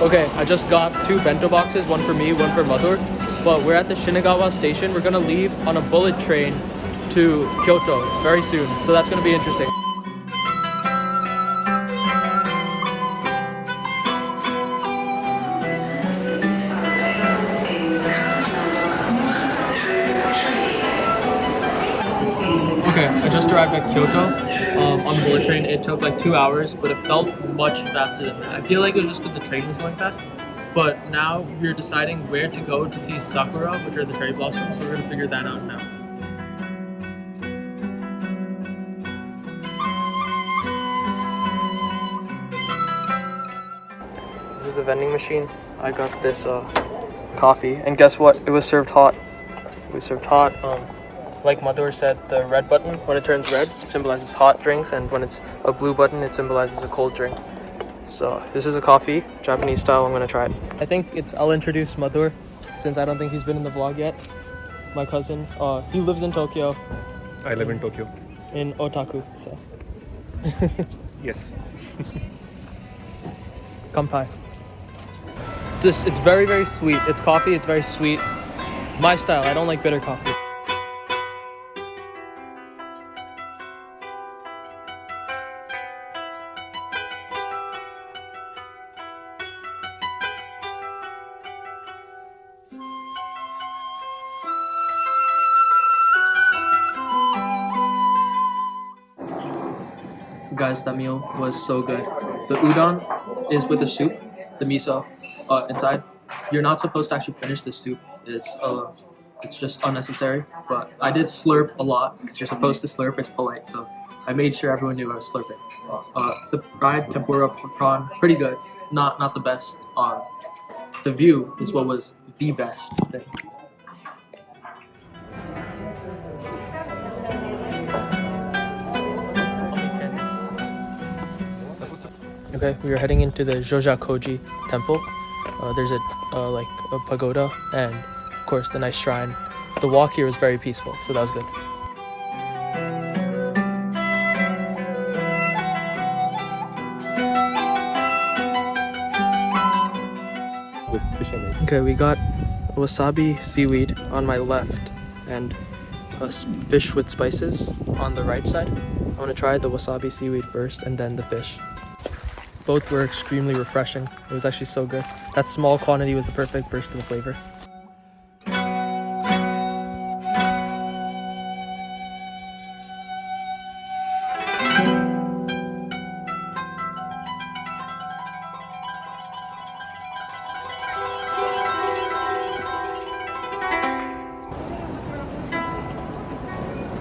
Okay, I just got 2 bento boxes, one for me, one for Madhur. But we're at the Shinagawa station. We're gonna leave on a bullet train to Kyoto very soon. So that's gonna be interesting. Okay, I just arrived at Kyoto on the bullet train. It took like 2 hours, but it felt much faster than that. I feel like it was just because the train was going fast. But now we're deciding where to go to see sakura, which are the cherry blossoms. So we're gonna figure that out now. This is the vending machine. I got this coffee, and guess what? It was served hot. It was served hot. Like Madhur said, the red button, when it turns red, symbolizes hot drinks, and when it's a blue button, it symbolizes a cold drink. So this is a coffee, Japanese style. I'm gonna try it. I think I'll introduce Madhur, since I don't think he's been in the vlog yet. My cousin, he lives in Tokyo. I live in Tokyo. In Otaku, so. Yes. Kanpai. It's very, very sweet. It's coffee, it's very sweet. My style, I don't like bitter coffee. Guys, that meal was so good. The udon is with the soup, the miso inside. You're not supposed to actually finish the soup. It's just unnecessary. But I did slurp a lot because you're supposed to slurp. It's polite, so I made sure everyone knew I was slurping. The fried tempura prawn, pretty good. Not the best. The view is what was the best thing. Okay, we are heading into the Jojakkoji Temple. There's like a pagoda and of course the nice shrine. The walk here was very peaceful, so that was good. With fish. Okay, we got wasabi seaweed on my left and a fish with spices on the right side. I'm gonna try the wasabi seaweed first and then the fish. Both were extremely refreshing. It was actually so good. That small quantity was the perfect burst of flavor.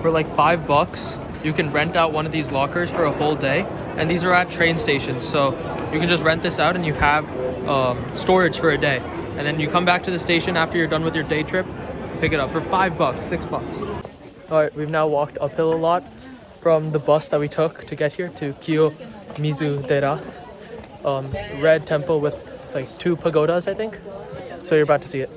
For like $5, you can rent out one of these lockers for a whole day. And these are at train stations, so you can just rent this out and you have storage for a day. And then you come back to the station after you're done with your day trip, pick it up for $5, $6. All right, we've now walked uphill a lot from the bus that we took to get here to Kiyomizu-dera. Red temple with like 2 pagodas, I think. So you're about to see it.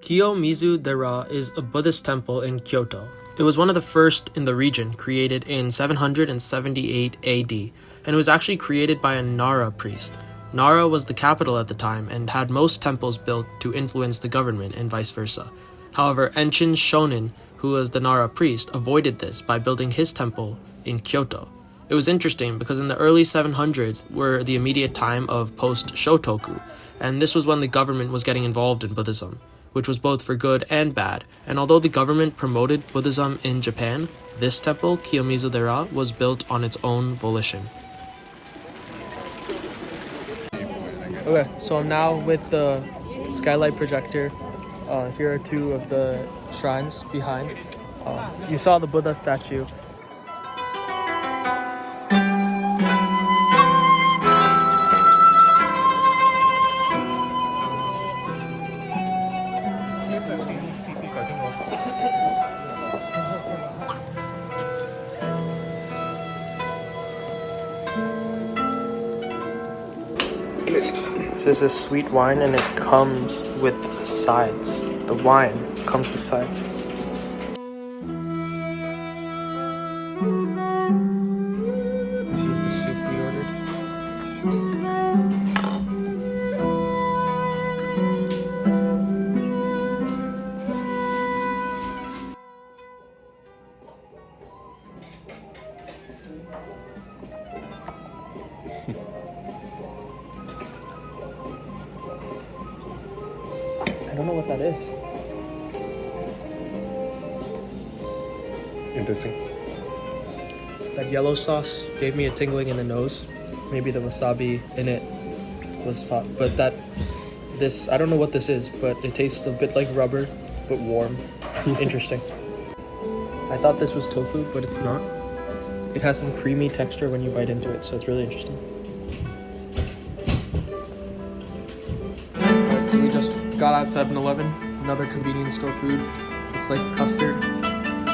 Kiyomizu-dera is a Buddhist temple in Kyoto. It was one of the first in the region, created in 778 AD, and it was actually created by a Nara priest. Nara was the capital at the time and had most temples built to influence the government and vice versa. However, Enshin Shonin, who was the Nara priest, avoided this by building his temple in Kyoto. It was interesting because in the early 700s were the immediate time of post-Shotoku, and this was when the government was getting involved in Buddhism, which was both for good and bad. And although the government promoted Buddhism in Japan, this temple, Kiyomizu-dera, was built on its own volition. Okay, so I'm now with the skylight projector. Here are 2 of the shrines behind. You saw the Buddha statue. This is a sweet wine and it comes with sides. The wine comes with sides. This is the soup we ordered. I don't know what that is. Interesting. That yellow sauce gave me a tingling in the nose. Maybe the wasabi in it was hot, but I don't know what this is, but it tastes a bit like rubber, but warm. Interesting. I thought this was tofu, but it's not. It has some creamy texture when you bite into it, so it's really interesting. Alright, so we just got out 7-Eleven, another convenience store food. It's like custard.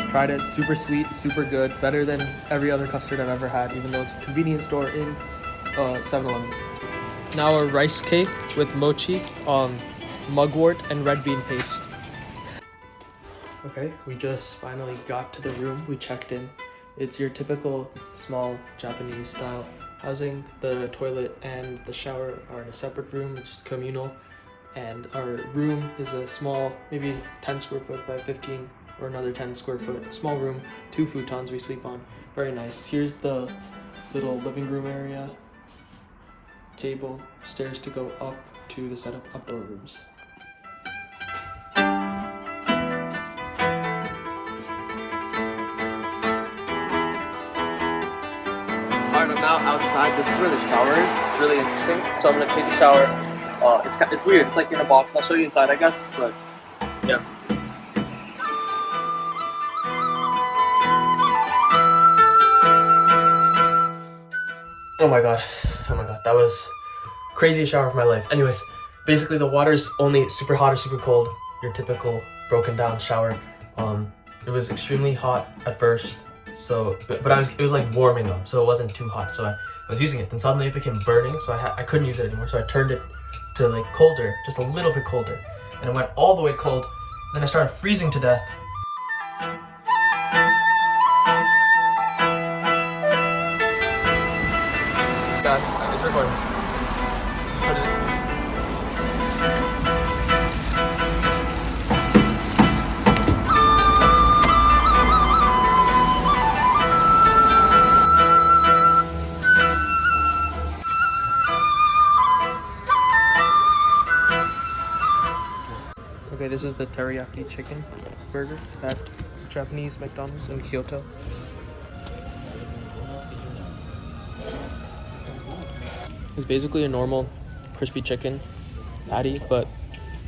Tried it, super sweet, super good, better than every other custard I've ever had, even though it's a convenience store in 7-Eleven. Now a rice cake with mochi, mugwort, and red bean paste. Okay, we just finally got to the room. We checked in. It's your typical small Japanese style housing. The toilet and the shower are in a separate room, which is communal. And our room is a small, maybe 10 square foot by 15 or another 10 square foot, small room, 2 futons we sleep on. Very nice. Here's the little living room area, table, stairs to go up to the set of outdoor rooms. Alright, I'm now outside. This is where the shower is. It's really interesting. So I'm gonna take a shower. It's weird. It's like in a box. I'll show you inside, I guess. But yeah. Oh my god, that was crazy shower of my life. Anyways, basically the water's only super hot or super cold, your typical broken down shower. It was extremely hot at first, so it was like warming up, so it wasn't too hot. So I was using it, then suddenly it became burning, so I couldn't use it anymore. So I turned it to like colder, just a little bit colder, and it went all the way cold. Then I started freezing to death. It's recording. Put it. Okay, this is the teriyaki chicken burger at Japanese McDonald's in Kyoto. It's basically a normal crispy chicken patty, but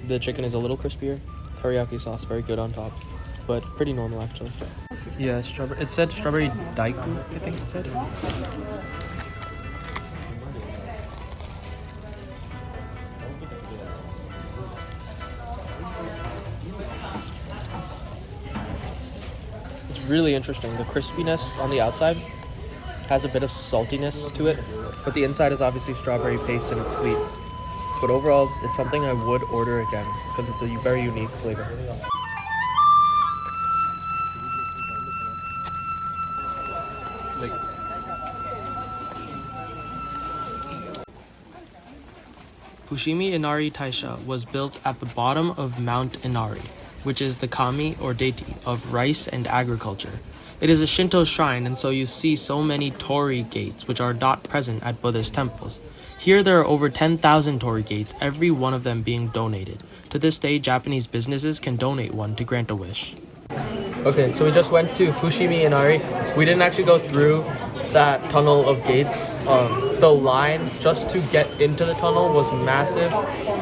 the chicken is a little crispier. Teriyaki sauce, very good on top, but pretty normal actually. Yeah, strawberry. It said strawberry daiku, I think it said. It's really interesting. The crispiness on the outside has a bit of saltiness to it, but the inside is obviously strawberry paste and it's sweet. But overall, it's something I would order again because it's a very unique flavor. Fushimi Inari-taisha was built at the bottom of Mount Inari, which is the kami or deity of rice and agriculture. It is a Shinto shrine, and so you see so many torii gates, which are not present at Buddhist temples. Here there are over 10,000 torii gates, every one of them being donated. To this day, Japanese businesses can donate one to grant a wish. Okay, so we just went to Fushimi Inari. We didn't actually go through that tunnel of gates. The line just to get into the tunnel was massive,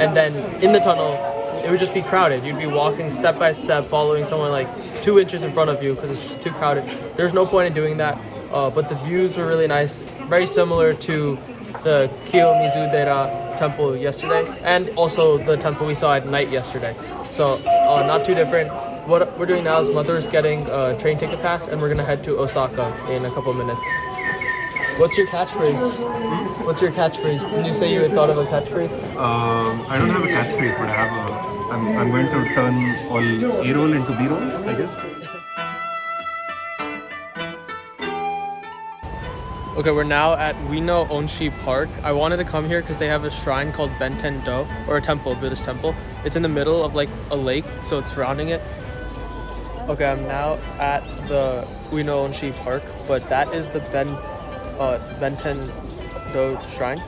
and then in the tunnel, it would just be crowded. You'd be walking step by step, following someone like 2 inches in front of you because it's just too crowded. There's no point in doing that, but the views were really nice, very similar to the Kiyomizu-dera Temple yesterday, and also the temple we saw at night yesterday. So not too different. What we're doing now is Mother's getting a train ticket pass, and we're gonna head to Osaka in a couple of minutes. What's your catchphrase? What's your catchphrase? Did you say you had thought of a catchphrase? I don't have a catchphrase, but I have a. I'm going to turn all A roll into B roll, I guess. Okay, we're now at Ueno Onshi Park. I wanted to come here because they have a shrine called Benten-dō, or a temple, Buddhist temple. It's in the middle of like a lake, so it's surrounding it. Okay, I'm now at the Ueno Onshi Park, but that is the Benten-dō shrine.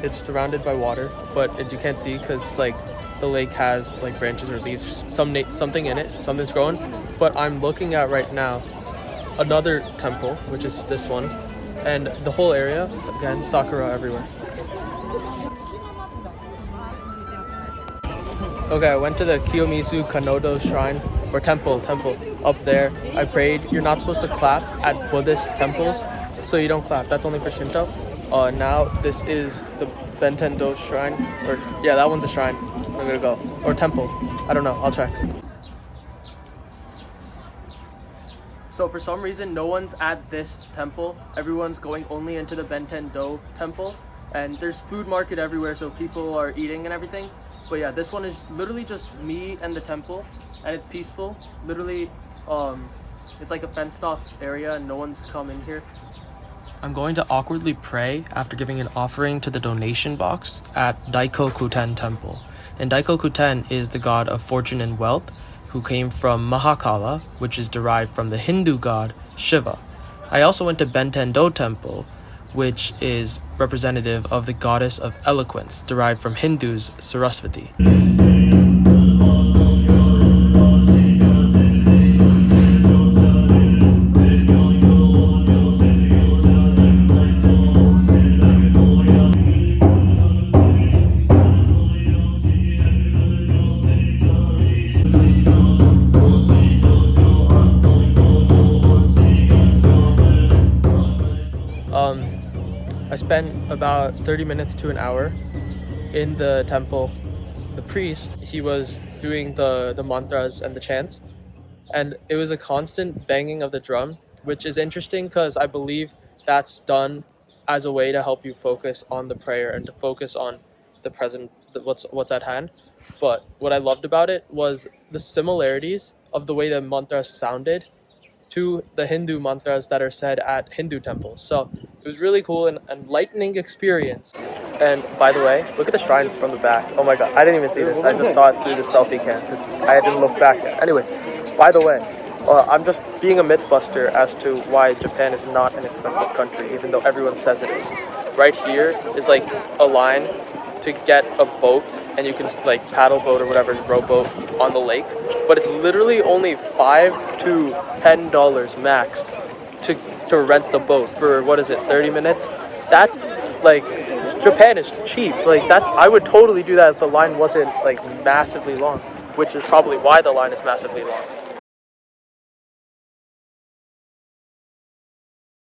It's surrounded by water, but you can't see because it's like the lake has like branches or leaves, something in it, something's growing. But I'm looking at right now another temple, which is this one. And the whole area, again, sakura everywhere. Okay, I went to the Kiyomizu-dera shrine, or temple, up there. I prayed. You're not supposed to clap at Buddhist temples, so you don't clap. That's only for Shinto. Now this is the Benten-dō shrine, or yeah, that one's a shrine. I'm gonna go, or temple. I don't know. I'll check. So for some reason, no one's at this temple. Everyone's going only into the Benten-dō Temple. And there's food market everywhere, so people are eating and everything. But yeah, this one is literally just me and the temple, and it's peaceful. Literally, it's like a fenced-off area, and no one's come in here. I'm going to awkwardly pray after giving an offering to the donation box at Daikoku-ten Temple. And Daikoku-ten is the god of fortune and wealth, who came from Mahakala, which is derived from the Hindu god Shiva. I also went to Benten-dō Temple, which is representative of the goddess of eloquence, derived from Hindus Saraswati. I spent about 30 minutes to an hour in the temple. The priest, he was doing the mantras and the chants, and it was a constant banging of the drum, which is interesting because I believe that's done as a way to help you focus on the prayer and to focus on the present, what's at hand. But what I loved about it was the similarities of the way the mantras sounded to the Hindu mantras that are said at Hindu temples. So it was really cool and enlightening experience. And by the way, look at the shrine from the back. Oh my god, I didn't even see this. I just saw it through the selfie cam because I didn't look back yet. Anyways, by the way, I'm just being a myth buster as to why Japan is not an expensive country, even though everyone says it is. Right here is like a line to get a boat, and you can like paddle boat or whatever, rowboat on the lake. But it's literally only $5 to $10 max to rent the boat for, what is it, 30 minutes? That's like, Japan is cheap. Like that, I would totally do that if the line wasn't like massively long, which is probably why the line is massively long.